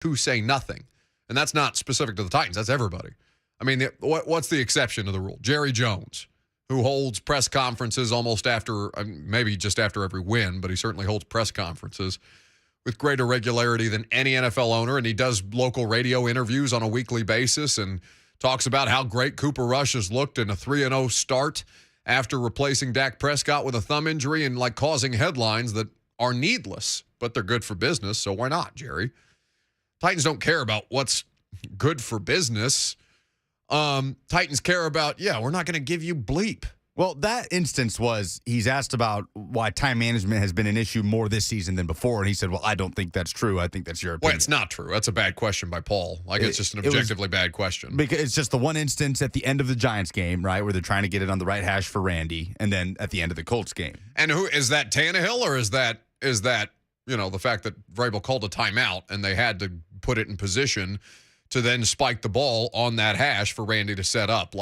to say nothing. And that's not specific to the Titans. That's everybody. I mean, what's the exception to the rule? Jerry Jones, who holds press conferences almost after, maybe just after every win, but he certainly holds press conferences with greater regularity than any NFL owner, and he does local radio interviews on a weekly basis and talks about how great Cooper Rush has looked in a 3-0 start after replacing Dak Prescott with a thumb injury and like causing headlines that are needless, but they're good for business, so why not, Jerry? Titans don't care about what's good for business. Titans care about, we're not going to give you bleep. Well, that instance was he's asked about why time management has been an issue more this season than before, and he said, well, I don't think that's true. I think that's your opinion. Well, it's not true. That's a bad question by Paul. It's just an objectively bad question. Because it's just the one instance at the end of the Giants game, right, where they're trying to get it on the right hash for Randy, and then at the end of the Colts game. And who is that, Tannehill, or is that the fact that Vrabel called a timeout and they had to put it in position to then spike the ball on that hash for Randy to set up?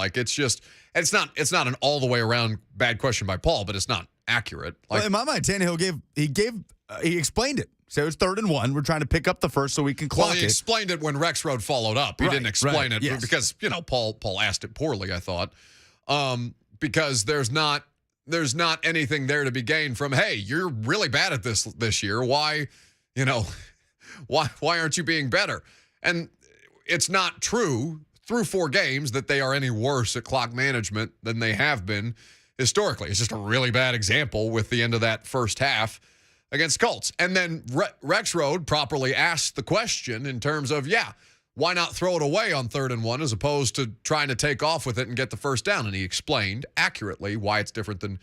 It's not an all the way around bad question by Paul, but it's not accurate. Well, in my mind, Tannehill he explained it. So it's 3rd and 1. We're trying to pick up the first so we can clock it. Well, he explained it when Rexroad followed up. He didn't explain it because, Paul asked it poorly, I thought. Because there's not anything there to be gained from, hey, you're really bad at this year. Why aren't you being better? And it's not true through 4 games that they are any worse at clock management than they have been historically. It's just a really bad example with the end of that first half against Colts. And then Rexroad properly asked the question in terms of, why not throw it away on 3rd and 1 as opposed to trying to take off with it and get the first down? And he explained accurately why it's different than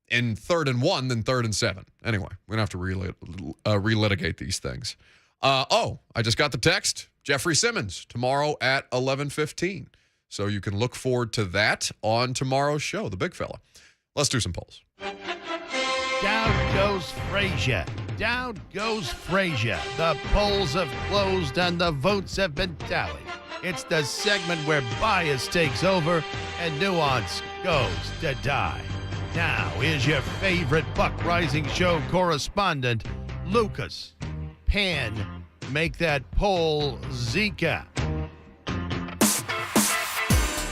in 3rd and 1 than 3rd and 7. Anyway, we don't have to relitigate these things. I just got the text. Jeffrey Simmons tomorrow at 11:15. So you can look forward to that on tomorrow's show, the big fella. Let's do some polls. Down goes Frazier. Down goes Frazier. The polls have closed and the votes have been tallied. It's the segment where bias takes over and nuance goes to die. Now, here's your favorite Buck Rising Show correspondent, Lucas Pan. Make that poll Zika.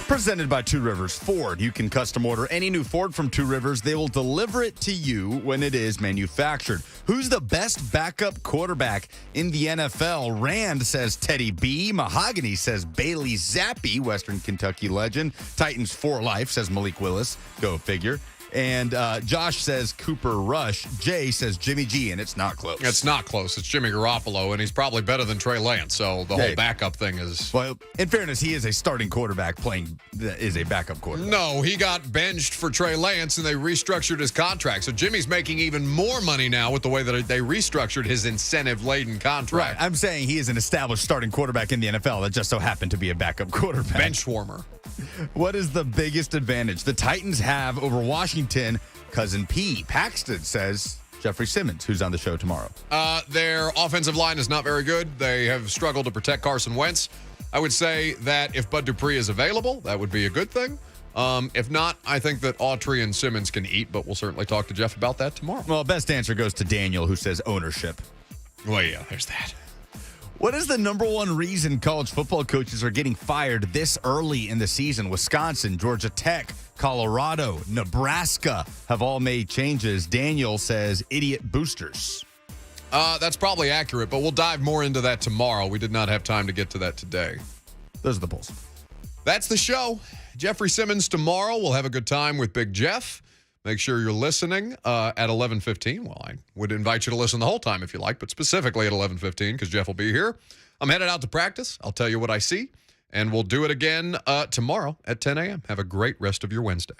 Presented by Two Rivers Ford. You can custom order any new Ford from Two Rivers. They will deliver it to you when it is manufactured. Who's the best backup quarterback in the NFL? Rand says Teddy B. Mahogany says Bailey Zappi, Western Kentucky legend. Titans for life, says Malik Willis. Go figure. And Josh says Cooper Rush. Jay says Jimmy G, and it's not close. It's not close. It's Jimmy Garoppolo, and he's probably better than Trey Lance. So the whole backup thing is... Well, in fairness, he is a starting quarterback is a backup quarterback. No, he got benched for Trey Lance, and they restructured his contract. So Jimmy's making even more money now with the way that they restructured his incentive-laden contract. Right. I'm saying he is an established starting quarterback in the NFL that just so happened to be a backup quarterback. Bench warmer. What is the biggest advantage the Titans have over Washington? Cousin P. Paxton says Jeffrey Simmons, who's on the show tomorrow. Their offensive line is not very good. They have struggled to protect Carson Wentz. I would say that if Bud Dupree is available, that would be a good thing. If not, I think that Autry and Simmons can eat, but we'll certainly talk to Jeff about that tomorrow. Well, best answer goes to Daniel, who says ownership. Well, yeah, there's that. What is the number one reason college football coaches are getting fired this early in the season? Wisconsin, Georgia Tech, Colorado, Nebraska have all made changes. Daniel says idiot boosters. That's probably accurate, but we'll dive more into that tomorrow. We did not have time to get to that today. Those are the polls. That's the show. Jeffrey Simmons tomorrow. We'll have a good time with Big Jeff. Make sure you're listening at 11:15. Well, I would invite you to listen the whole time if you like, but specifically at 11:15 because Jeff will be here. I'm headed out to practice. I'll tell you what I see, and we'll do it again tomorrow at 10 a.m. Have a great rest of your Wednesday.